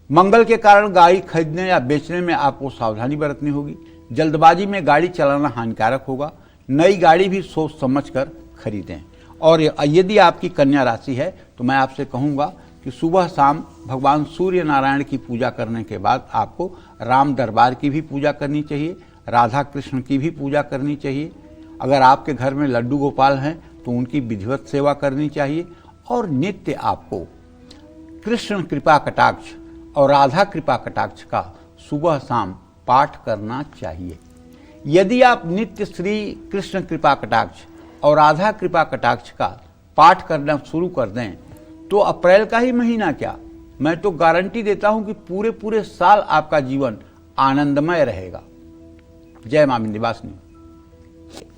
Speaker 2: मंगल के कारण गाड़ी खरीदने या बेचने में आपको सावधानी बरतनी होगी। जल्दबाजी में गाड़ी चलाना हानिकारक होगा। नई गाड़ी भी सोच समझकर खरीदें। और यदि आपकी कन्या राशि है तो मैं आपसे कहूंगा कि सुबह शाम भगवान सूर्य नारायण की पूजा करने के बाद आपको राम दरबार की भी पूजा करनी चाहिए, राधा कृष्ण की भी पूजा करनी चाहिए। अगर आपके घर में लड्डू गोपाल हैं तो उनकी विधिवत सेवा करनी चाहिए। और नित्य आपको कृष्ण कृपा कटाक्ष और राधा कृपा कटाक्ष का सुबह शाम पाठ करना चाहिए। यदि आप नित्य श्री कृष्ण कृपा कटाक्ष और राधा कृपा कटाक्ष का पाठ करना शुरू कर दें तो अप्रैल का ही महीना क्या, मैं तो गारंटी देता हूं कि पूरे साल आपका जीवन आनंदमय रहेगा। जय मां विंध्यवासिनी।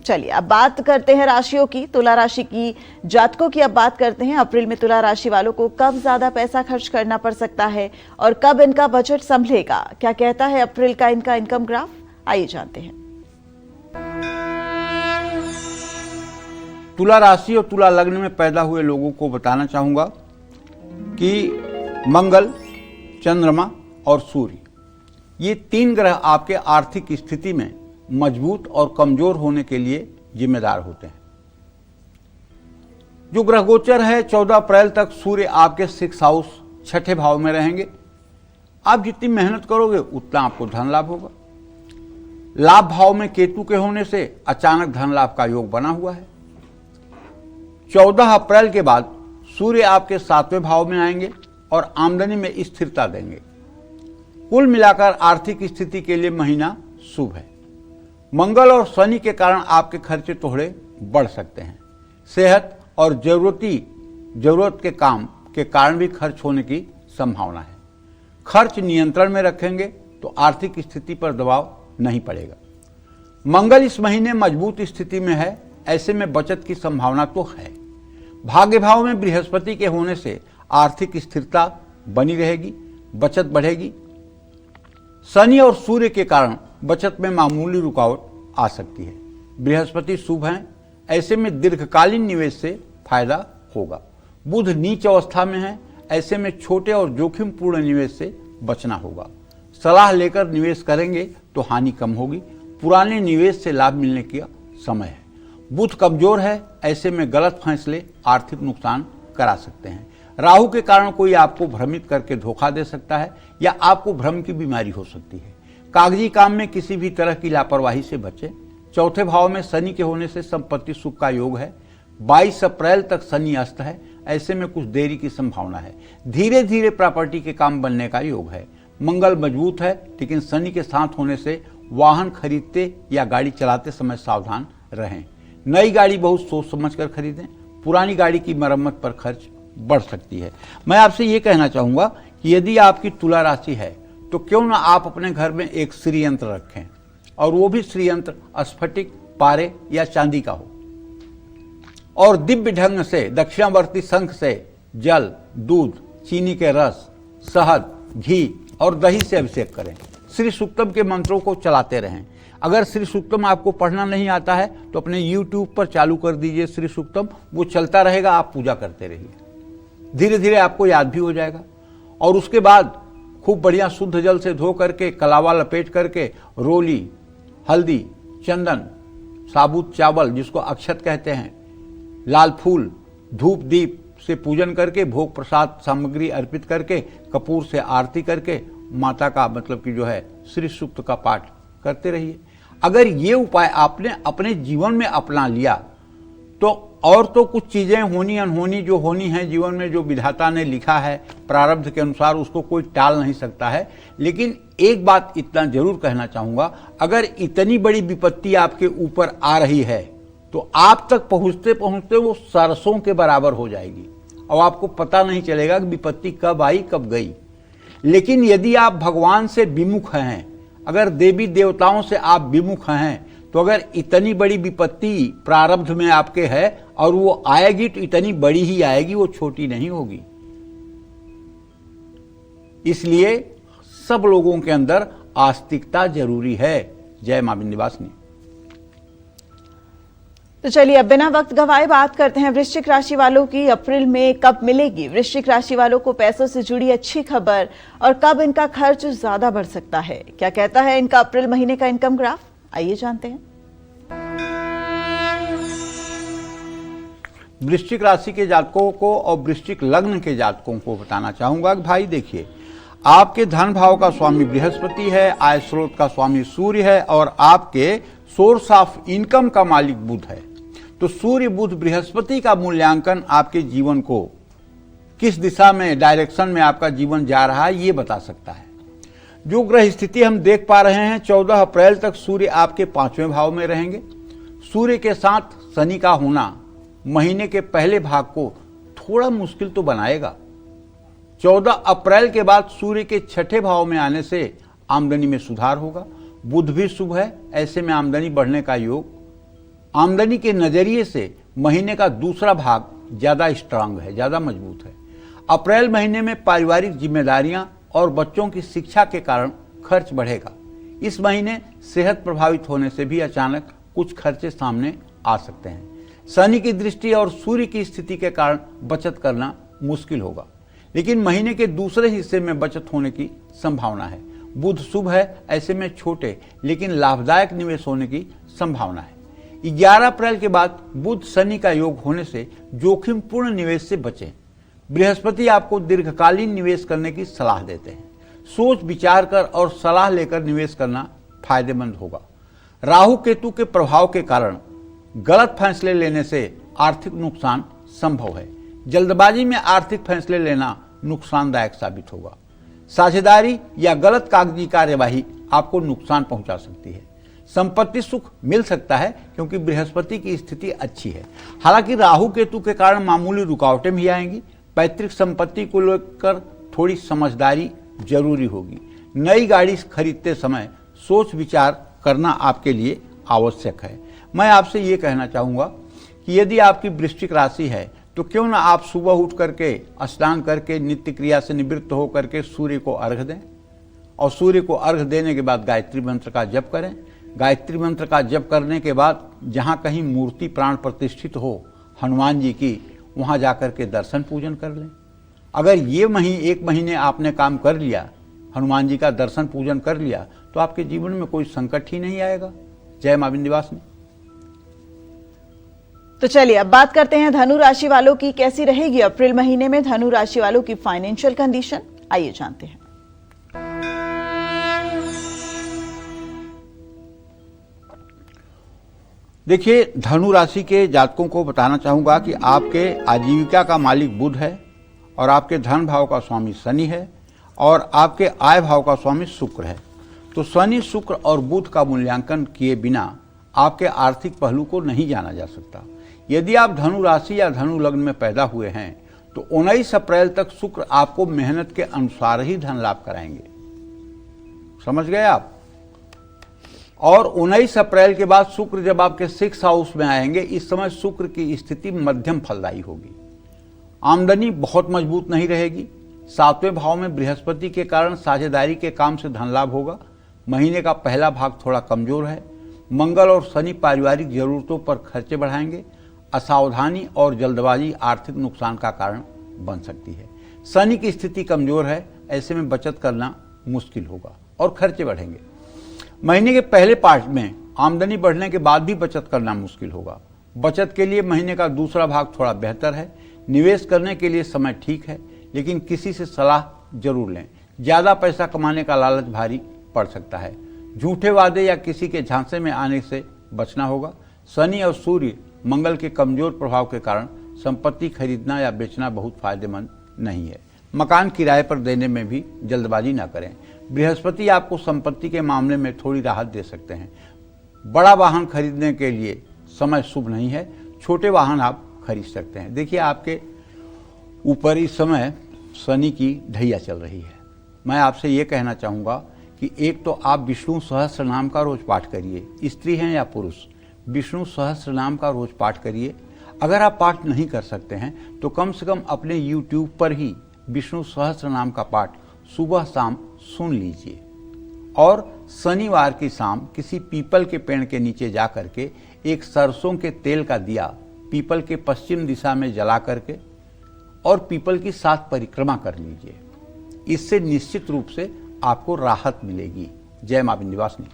Speaker 1: चलिए अब बात करते हैं राशियों की, तुला राशि की जातकों की अब बात करते हैं। अप्रैल में तुला राशि वालों को कब ज्यादा पैसा खर्च करना पड़ सकता है और कब इनका बजट संभलेगा, क्या कहता है अप्रैल का इनका इनकम ग्राफ, आइए जानते हैं।
Speaker 2: तुला राशि और तुला लग्न में पैदा हुए लोगों को बताना चाहूंगा कि मंगल, चंद्रमा और सूर्य, ये 3 ग्रह आपके आर्थिक स्थिति में मजबूत और कमजोर होने के लिए जिम्मेदार होते हैं। जो ग्रह गोचर है 14 अप्रैल तक सूर्य आपके 6 हाउस 6ठे भाव में रहेंगे। आप जितनी मेहनत करोगे उतना आपको धन लाभ होगा। लाभ भाव में केतु के होने से अचानक धन लाभ का योग बना हुआ है। 14 अप्रैल के बाद सूर्य आपके 7वें भाव में आएंगे और आमदनी में स्थिरता देंगे। कुल मिलाकर आर्थिक स्थिति के लिए महीना शुभ है। मंगल और शनि के कारण आपके खर्चे थोड़े बढ़ सकते हैं। सेहत और जरूरत के काम के कारण भी खर्च होने की संभावना है। खर्च नियंत्रण में रखेंगे तो आर्थिक स्थिति पर दबाव नहीं पड़ेगा। मंगल इस महीने मजबूत स्थिति में है, ऐसे में बचत की संभावना तो है। भाग्य भाव में बृहस्पति के होने से आर्थिक स्थिरता बनी रहेगी, बचत बढ़ेगी। शनि और सूर्य के कारण बचत में मामूली रुकावट आ सकती है। बृहस्पति शुभ हैं, ऐसे में दीर्घकालीन निवेश से फायदा होगा। बुध नीच अवस्था में है, ऐसे में छोटे और जोखिमपूर्ण निवेश से बचना होगा। सलाह लेकर निवेश करेंगे तो हानि कम होगी। पुराने निवेश से लाभ मिलने का समय है। बुध कमजोर है, ऐसे में गलत फैसले आर्थिक नुकसान करा सकते हैं। राहु के कारण कोई आपको भ्रमित करके धोखा दे सकता है या आपको भ्रम की बीमारी हो सकती है। कागजी काम में किसी भी तरह की लापरवाही से बचें। चौथे भाव में शनि के होने से संपत्ति सुख का योग है। 22 अप्रैल तक शनि अस्त है, ऐसे में कुछ देरी की संभावना है। धीरे धीरे प्रॉपर्टी के काम बनने का योग है। मंगल मजबूत है, लेकिन शनि के साथ होने से वाहन खरीदते या गाड़ी चलाते समय सावधान रहें। नई गाड़ी बहुत सोच समझ कर खरीदें। पुरानी गाड़ी की मरम्मत पर खर्च बढ़ सकती है। मैं आपसे ये कहना चाहूंगा कि यदि आपकी तुला राशि है तो क्यों ना आप अपने घर में एक श्री यंत्र रखें, और वो भी श्री यंत्र स्फटिक, पारे या चांदी का हो, और दिव्य ढंग से दक्षिणावर्ती शंख से जल, दूध, चीनी के रस, शहद, घी और दही से अभिषेक करें। श्री सूक्तम के मंत्रों को चलाते रहें। अगर श्री सूक्तम आपको पढ़ना नहीं आता है तो अपने YouTube पर चालू कर दीजिए श्री सूक्तम, वो चलता रहेगा, आप पूजा करते रहिए। धीरे धीरे आपको याद भी हो जाएगा। और उसके बाद खूब बढ़िया शुद्ध जल से धो करके, कलावा लपेट करके, रोली, हल्दी, चंदन, साबुत चावल जिसको अक्षत कहते हैं, लाल फूल, धूप दीप से पूजन करके, भोग प्रसाद सामग्री अर्पित करके, कपूर से आरती करके माता का मतलब कि जो है श्री सूक्त का पाठ करते रहिए। अगर ये उपाय आपने अपने जीवन में अपना लिया तो और तो कुछ चीजें होनी अनहोनी जो होनी है जीवन में, जो विधाता ने लिखा है प्रारब्ध के अनुसार, उसको कोई टाल नहीं सकता है। लेकिन एक बात इतना जरूर कहना चाहूंगा, अगर इतनी बड़ी विपत्ति आपके ऊपर आ रही है तो आप तक पहुंचते पहुंचते वो सरसों के बराबर हो जाएगी और आपको पता नहीं चलेगा कि विपत्ति कब आई कब गई। लेकिन यदि आप भगवान से विमुख हैं, अगर देवी देवताओं से आप विमुख हैं, तो अगर इतनी बड़ी विपत्ति प्रारब्ध में आपके है और वो आएगी तो इतनी बड़ी ही आएगी, वो छोटी नहीं होगी। इसलिए सब लोगों के अंदर आस्तिकता जरूरी है। जय मां विंध्यवासिनी।
Speaker 1: तो चलिए अब बिना वक्त गवाए बात करते हैं वृश्चिक राशि वालों की अप्रैल में कब मिलेगी वृश्चिक राशि वालों को पैसों से जुड़ी अच्छी खबर, और कब इनका खर्च ज्यादा बढ़ सकता है। क्या कहता है इनका अप्रैल महीने का इनकम ग्राफ, आइए जानते हैं।
Speaker 2: वृश्चिक राशि के जातकों को और वृश्चिक लग्न के जातकों को बताना चाहूंगा कि भाई देखिए, आपके धन भाव का स्वामी बृहस्पति है, आय स्रोत का स्वामी सूर्य है और आपके सोर्स ऑफ इनकम का मालिक बुध है। तो सूर्य बुध बृहस्पति का मूल्यांकन आपके जीवन को किस दिशा में, डायरेक्शन में आपका जीवन जा रहा है ये बता सकता है। जो ग्रह स्थिति हम देख पा रहे हैं, 14 अप्रैल तक सूर्य आपके 5वें भाव में रहेंगे। सूर्य के साथ शनि का होना महीने के पहले भाग को थोड़ा मुश्किल तो बनाएगा। 14 अप्रैल के बाद सूर्य के 6ठे भाव में आने से आमदनी में सुधार होगा। बुध भी शुभ है, ऐसे में आमदनी बढ़ने का योग। आमदनी के नजरिए से महीने का दूसरा भाग ज्यादा स्ट्रांग है, ज्यादा मजबूत है। अप्रैल महीने में पारिवारिक जिम्मेदारियां और बच्चों की शिक्षा के कारण खर्च बढ़ेगा। इस महीने सेहत प्रभावित होने से भी अचानक कुछ खर्चे सामने आ सकते हैं। शनि की दृष्टि और सूर्य की स्थिति के कारण बचत करना मुश्किल होगा, लेकिन महीने के दूसरे हिस्से में बचत होने की संभावना है। बुध शुभ है, ऐसे में छोटे लेकिन लाभदायक निवेश होने की संभावना है। 11 अप्रैल के बाद बुध शनि का योग होने से जोखिमपूर्ण निवेश से बचें। बृहस्पति आपको दीर्घकालीन निवेश करने की सलाह देते हैं। सोच विचार कर और सलाह लेकर निवेश करना फायदेमंद होगा। राहु केतु के प्रभाव के कारण गलत फैसले लेने से आर्थिक नुकसान संभव है। जल्दबाजी में आर्थिक फैसले लेना नुकसानदायक साबित होगा। साझेदारी या गलत कागजी कार्यवाही आपको नुकसान पहुंचा सकती है। संपत्ति सुख मिल सकता है क्योंकि बृहस्पति की स्थिति अच्छी है। हालांकि राहु केतु के कारण मामूली रुकावटें भी आएंगी। पैतृक संपत्ति को लेकर थोड़ी समझदारी जरूरी होगी। नई गाड़ी खरीदते समय सोच विचार करना आपके लिए आवश्यक है। मैं आपसे ये कहना चाहूँगा कि यदि आपकी वृश्चिक राशि है तो क्यों ना आप सुबह उठ करके स्नान करके नित्य क्रिया से निवृत्त होकर के सूर्य को अर्घ दें और सूर्य को अर्घ देने के बाद गायत्री मंत्र का जप करें। गायत्री मंत्र का जप करने के बाद जहाँ कहीं मूर्ति प्राण प्रतिष्ठित हो हनुमान जी की, वहाँ जाकर के दर्शन पूजन कर लें। अगर ये एक महीने आपने काम कर लिया, हनुमान जी का दर्शन पूजन कर लिया, तो आपके जीवन में कोई संकट ही नहीं आएगा। जय मां विंध्यवासिनी।
Speaker 1: तो चलिए अब बात करते हैं धनु राशि वालों की कैसी रहेगी अप्रैल महीने में धनु राशि वालों की फाइनेंशियल कंडीशन। आइए जानते हैं।
Speaker 2: देखिए, धनु राशि के जातकों को बताना चाहूंगा कि आपके आजीविका का मालिक बुध है और आपके धन भाव का स्वामी शनि है और आपके आय भाव का स्वामी शुक्र है। तो शनि, शुक्र और बुध का मूल्यांकन किए बिना आपके आर्थिक पहलू को नहीं जाना जा सकता। यदि आप धनु राशि या धनु लग्न में पैदा हुए हैं तो 19 अप्रैल तक शुक्र आपको मेहनत के अनुसार ही धन लाभ कराएंगे। समझ गए आप? और 19 अप्रैल के बाद शुक्र जब आपके 6 हाउस में आएंगे, इस समय शुक्र की स्थिति मध्यम फलदायी होगी। आमदनी बहुत मजबूत नहीं रहेगी। 7वें भाव में बृहस्पति के कारण साझेदारी के काम से धन लाभ होगा। महीने का पहला भाग थोड़ा कमजोर है। मंगल और शनि पारिवारिक जरूरतों पर खर्चे बढ़ाएंगे। असावधानी और जल्दबाजी आर्थिक नुकसान का कारण बन सकती है। शनि की स्थिति कमजोर है, ऐसे में बचत करना मुश्किल होगा और खर्चे बढ़ेंगे। महीने के पहले पार्ट में आमदनी बढ़ने के बाद भी बचत करना मुश्किल होगा। बचत के लिए महीने का दूसरा भाग थोड़ा बेहतर है। निवेश करने के लिए समय ठीक है, लेकिन किसी से सलाह जरूर लें। ज्यादा पैसा कमाने का लालच भारी पड़ सकता है। झूठे वादे या किसी के झांसे में आने से बचना होगा। शनि और सूर्य मंगल के कमजोर प्रभाव के कारण संपत्ति खरीदना या बेचना बहुत फायदेमंद नहीं है। मकान किराए पर देने में भी जल्दबाजी ना करें। बृहस्पति आपको संपत्ति के मामले में थोड़ी राहत दे सकते हैं। बड़ा वाहन खरीदने के लिए समय शुभ नहीं है। छोटे वाहन आप खरीद सकते हैं। देखिए, आपके ऊपर इस समय शनि की ढैया चल रही है। मैं आपसे ये कहना चाहूँगा कि एक तो आप विष्णु सहस्त्र नाम का रोज पाठ करिए। स्त्री हैं या पुरुष, विष्णु सहस्त्र नाम का रोज पाठ करिए। अगर आप पाठ नहीं कर सकते हैं तो कम से कम अपने YouTube पर ही विष्णु सहस्त्र नाम का पाठ सुबह शाम सुन लीजिए। और शनिवार की शाम किसी पीपल के पेड़ के नीचे जा करके एक सरसों के तेल का दिया पीपल के पश्चिम दिशा में जला करके और पीपल की 7 परिक्रमा कर लीजिए। इससे निश्चित रूप से आपको राहत मिलेगी। जय मां विंध्यवासिनी।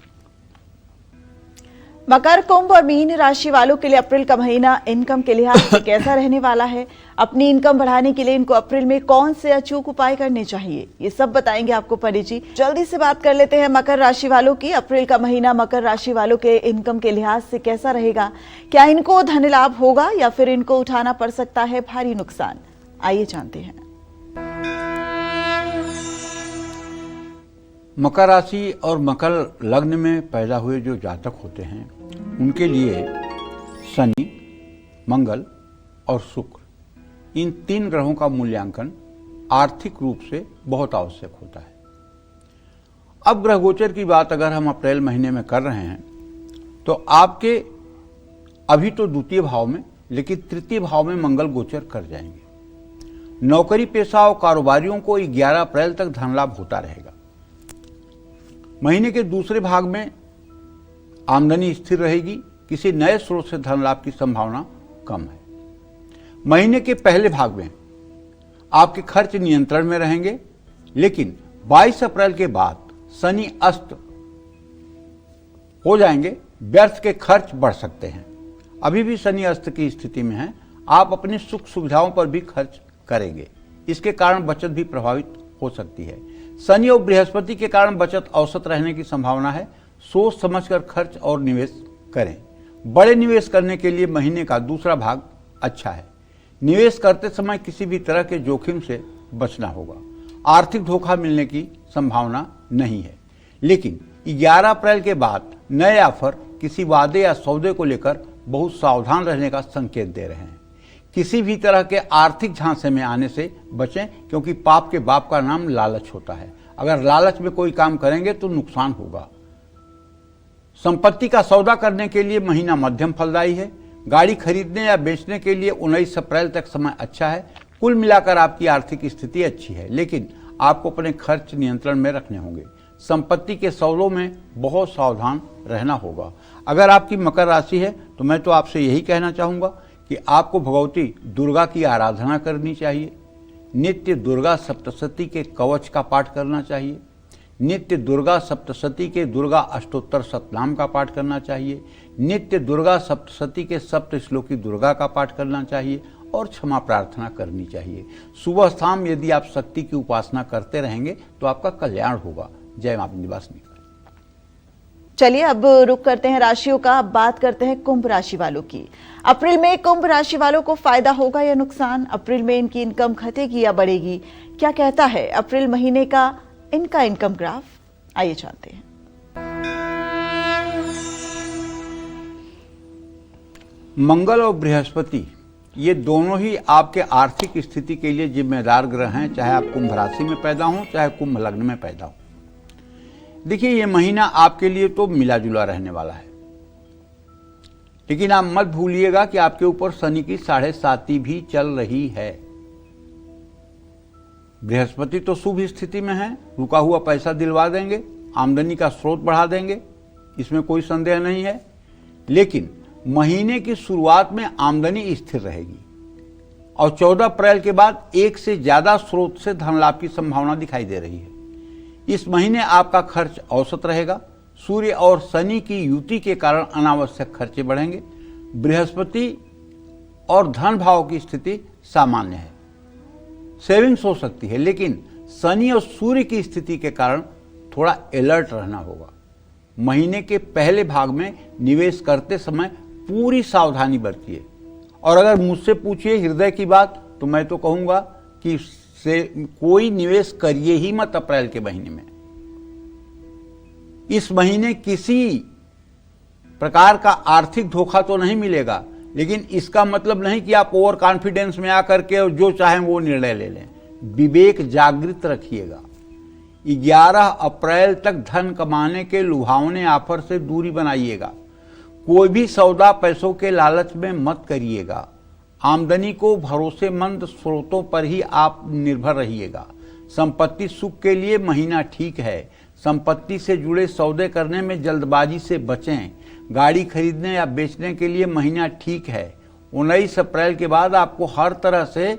Speaker 1: मकर, कुंभ और मीन राशि वालों के लिए अप्रैल का महीना इनकम के लिहाज से कैसा रहने वाला है? अपनी इनकम बढ़ाने के लिए इनको अप्रैल में कौन से अचूक उपाय करने चाहिए, ये सब बताएंगे आपको पंडित जी। जल्दी से बात कर लेते हैं मकर राशि वालों की। अप्रैल का महीना मकर राशि वालों के इनकम के लिहाज से कैसा रहेगा? क्या इनको धन लाभ होगा या फिर इनको उठाना पड़ सकता है भारी नुकसान? आइए जानते हैं।
Speaker 2: मकर राशि और मकर लग्न में पैदा हुए जो जातक होते हैं उनके लिए शनि, मंगल और शुक्र, इन 3 ग्रहों का मूल्यांकन आर्थिक रूप से बहुत आवश्यक होता है। अब ग्रह गोचर की बात अगर हम अप्रैल महीने में कर रहे हैं तो आपके अभी तो द्वितीय भाव में, लेकिन तृतीय भाव में मंगल गोचर कर जाएंगे। नौकरी पेशा और कारोबारियों को 11 अप्रैल तक धन लाभ होता रहेगा। महीने के दूसरे भाग में आमदनी स्थिर रहेगी। किसी नए स्रोत से धन लाभ की संभावना कम है। महीने के पहले भाग में आपके खर्च नियंत्रण में रहेंगे, लेकिन 22 अप्रैल के बाद शनि अस्त हो जाएंगे। व्यर्थ के खर्च बढ़ सकते हैं। अभी भी शनि अस्त की स्थिति में है। आप अपनी सुख सुविधाओं पर भी खर्च करेंगे। इसके कारण बचत भी प्रभावित हो सकती है। शनि और बृहस्पति के कारण बचत औसत रहने की संभावना है। सोच समझकर खर्च और निवेश करें। बड़े निवेश करने के लिए महीने का दूसरा भाग अच्छा है। निवेश करते समय किसी भी तरह के जोखिम से बचना होगा। आर्थिक धोखा मिलने की संभावना नहीं है, लेकिन 11 अप्रैल के बाद नए ऑफर किसी वादे या सौदे को लेकर बहुत सावधान रहने का संकेत दे रहे हैं। किसी भी तरह के आर्थिक झांसे में आने से बचें, क्योंकि पाप के बाप का नाम लालच होता है। अगर लालच में कोई काम करेंगे तो नुकसान होगा। संपत्ति का सौदा करने के लिए महीना मध्यम फलदायी है। गाड़ी खरीदने या बेचने के लिए 19 अप्रैल तक समय अच्छा है। कुल मिलाकर आपकी आर्थिक स्थिति अच्छी है, लेकिन आपको अपने खर्च नियंत्रण में रखने होंगे। संपत्ति के सौदों में बहुत सावधान रहना होगा। अगर आपकी मकर राशि है तो मैं तो आपसे यही कहना चाहूंगा कि आपको भगवती दुर्गा की आराधना करनी चाहिए। नित्य दुर्गा सप्तशती के कवच का पाठ करना चाहिए। नित्य दुर्गा सप्तशती के दुर्गा अष्टोत्तर शतनाम का पाठ करना चाहिए। नित्य दुर्गा सप्तशती के सप्त श्लोकी दुर्गा का पाठ करना चाहिए और क्षमा प्रार्थना करनी चाहिए। सुबह शाम यदि आप शक्ति की उपासना करते रहेंगे तो आपका कल्याण होगा। जय मां विंध्यवासिनी।
Speaker 1: चलिए अब रुक करते हैं राशियों का। अब बात करते हैं कुंभ राशि वालों की। अप्रैल में कुंभ राशि वालों को फायदा होगा या नुकसान? अप्रैल में इनकी इनकम घटेगी या बढ़ेगी? क्या कहता है अप्रैल महीने का इनका इनकम ग्राफ? आइए जानते हैं।
Speaker 2: मंगल और बृहस्पति ये दोनों ही आपके आर्थिक स्थिति के लिए जिम्मेदार ग्रह हैं, चाहे आप कुंभ राशि में पैदा हों चाहे कुंभ लग्न में पैदा हो। देखिए, ये महीना आपके लिए तो मिला जुला रहने वाला है, लेकिन आप मत भूलिएगा कि आपके ऊपर शनि की 7.5 भी चल रही है। बृहस्पति तो शुभ स्थिति में है, रुका हुआ पैसा दिलवा देंगे, आमदनी का स्रोत बढ़ा देंगे, इसमें कोई संदेह नहीं है। लेकिन महीने की शुरुआत में आमदनी स्थिर रहेगी और 14 अप्रैल के बाद एक से ज्यादा स्रोत से धन लाभ की संभावना दिखाई दे रही है। इस महीने आपका खर्च औसत रहेगा। सूर्य और शनि की युति के कारण अनावश्यक खर्चे बढ़ेंगे। बृहस्पति और धन भाव की स्थिति सामान्य है, सेविंग्स हो सकती है, लेकिन शनि और सूर्य की स्थिति के कारण थोड़ा अलर्ट रहना होगा। महीने के पहले भाग में निवेश करते समय पूरी सावधानी बरतिए। और अगर मुझसे पूछिए हृदय की बात, तो मैं तो कहूंगा कि कोई निवेश करिए ही मत अप्रैल के महीने में। इस महीने किसी प्रकार का आर्थिक धोखा तो नहीं मिलेगा, लेकिन इसका मतलब नहीं कि आप ओवर कॉन्फिडेंस में आकर के जो चाहें वो निर्णय ले लें। विवेक जागृत रखिएगा। 11 अप्रैल तक धन कमाने के लुभावने ऑफर से दूरी बनाइएगा। कोई भी सौदा पैसों के लालच में मत करिएगा। आमदनी को भरोसेमंद स्रोतों पर ही आप निर्भर रहिएगा। संपत्ति सुख के लिए महीना ठीक है। संपत्ति से जुड़े सौदे करने में जल्दबाजी से बचें। गाड़ी खरीदने या बेचने के लिए महीना ठीक है। 19 अप्रैल के बाद आपको हर तरह से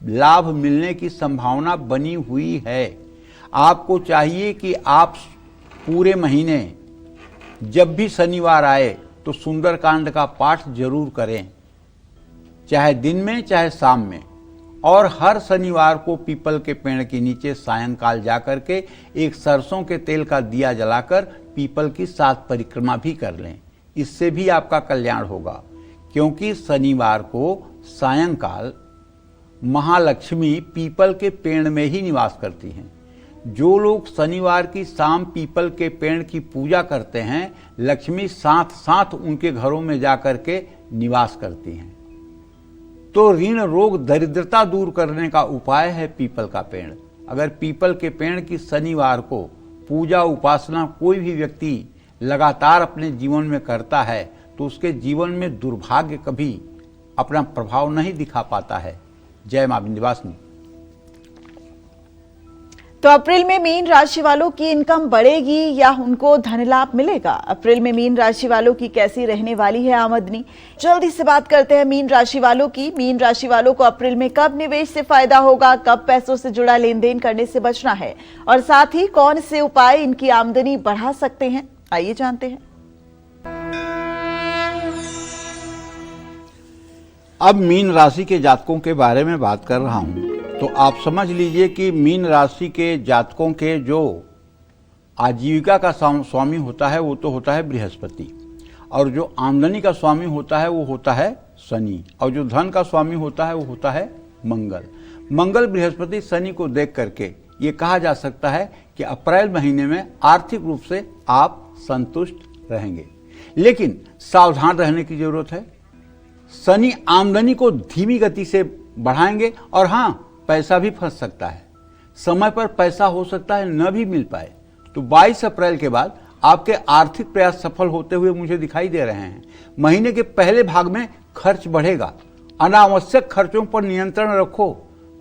Speaker 2: लाभ मिलने की संभावना बनी हुई है। आपको चाहिए कि आप पूरे महीने जब भी शनिवार आए तो सुंदरकांड का पाठ जरूर करें, चाहे दिन में चाहे शाम में। और हर शनिवार को पीपल के पेड़ के नीचे सायंकाल जाकर के एक सरसों के तेल का दिया जलाकर पीपल की 7 परिक्रमा भी कर लें। इससे भी आपका कल्याण होगा, क्योंकि शनिवार को सायंकाल महालक्ष्मी पीपल के पेड़ में ही निवास करती हैं। जो लोग शनिवार की शाम पीपल के पेड़ की पूजा करते हैं, लक्ष्मी साथ साथ उनके घरों में जाकर के निवास करती हैं। तो ऋण रोग दरिद्रता दूर करने का उपाय है पीपल का पेड़। अगर पीपल के पेड़ की शनिवार को पूजा उपासना कोई भी व्यक्ति लगातार अपने जीवन में करता है तो उसके जीवन में दुर्भाग्य कभी अपना प्रभाव नहीं दिखा पाता है। जय मां विंध्यवासिनी।
Speaker 1: तो अप्रैल में मीन राशि वालों की इनकम बढ़ेगी या उनको धन लाभ मिलेगा? अप्रैल में मीन राशि वालों की कैसी रहने वाली है आमदनी? जल्दी से बात करते हैं मीन राशि वालों की। मीन राशि वालों को अप्रैल में कब निवेश से फायदा होगा, कब पैसों से जुड़ा लेन देन करने से बचना है और साथ ही कौन से उपाय इनकी आमदनी बढ़ा सकते हैं, आइए जानते हैं।
Speaker 2: अब मीन राशि के जातकों के बारे में बात कर रहा हूं, तो आप समझ लीजिए कि मीन राशि के जातकों के जो आजीविका का स्वामी होता है वो तो होता है बृहस्पति, और जो आमदनी का स्वामी होता है वो होता है शनि, और जो धन का स्वामी होता है वो होता है मंगल। मंगल बृहस्पति शनि को देख करके ये कहा जा सकता है कि अप्रैल महीने में आर्थिक रूप से आप संतुष्ट रहेंगे, लेकिन सावधान रहने की जरूरत है। शनि आमदनी को धीमी गति से बढ़ाएंगे और हां, पैसा भी फंस सकता है, समय पर पैसा हो सकता है न भी मिल पाए। तो 22 अप्रैल के बाद आपके आर्थिक प्रयास सफल होते हुए मुझे दिखाई दे रहे हैं। महीने के पहले भाग में खर्च बढ़ेगा, अनावश्यक खर्चों पर नियंत्रण रखो,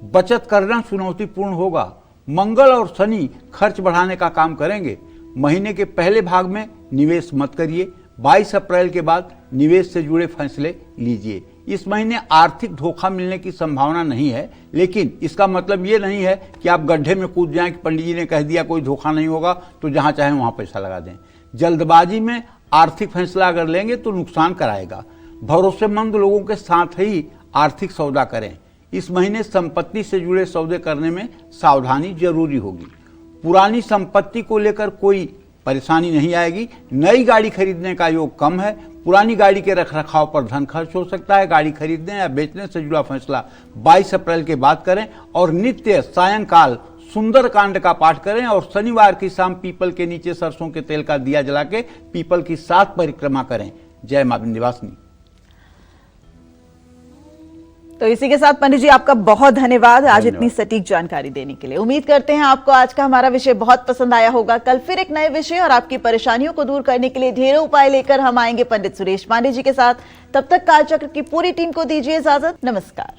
Speaker 2: बचत करना चुनौतीपूर्ण होगा। मंगल और शनि खर्च बढ़ाने का काम करेंगे। महीने के पहले भाग में निवेश मत करिए। 22 अप्रैल के बाद निवेश से जुड़े फैसले लीजिए। इस महीने आर्थिक धोखा मिलने की संभावना नहीं है, लेकिन इसका मतलब ये नहीं है कि आप गड्ढे में कूद जाएं कि पंडित जी ने कह दिया कोई धोखा नहीं होगा तो जहां चाहे वहां पैसा लगा दें। जल्दबाजी में आर्थिक फैसला अगर लेंगे तो नुकसान कराएगा। भरोसेमंद लोगों के साथ ही आर्थिक सौदा करें। इस महीने संपत्ति से जुड़े सौदे करने में सावधानी जरूरी होगी। पुरानी संपत्ति को लेकर कोई परेशानी नहीं आएगी। नई गाड़ी खरीदने का योग कम है। पुरानी गाड़ी के रखरखाव पर धन खर्च हो सकता है। गाड़ी खरीदने या बेचने से जुड़ा फैसला 22 अप्रैल के बाद करें और नित्य सायंकाल सुंदरकांड का पाठ करें और शनिवार की शाम पीपल के नीचे सरसों के तेल का दिया जला के पीपल की 7 परिक्रमा करें। जय मां विंध्यवासिनी।
Speaker 1: तो इसी के साथ पंडित जी आपका बहुत धन्यवाद आज इतनी सटीक जानकारी देने के लिए। उम्मीद करते हैं आपको आज का हमारा विषय बहुत पसंद आया होगा। कल फिर एक नए विषय और आपकी परेशानियों को दूर करने के लिए ढेरों उपाय लेकर हम आएंगे पंडित सुरेश पांडे जी के साथ। तब तक कालचक्र की पूरी टीम को दीजिए इजाजत। नमस्कार।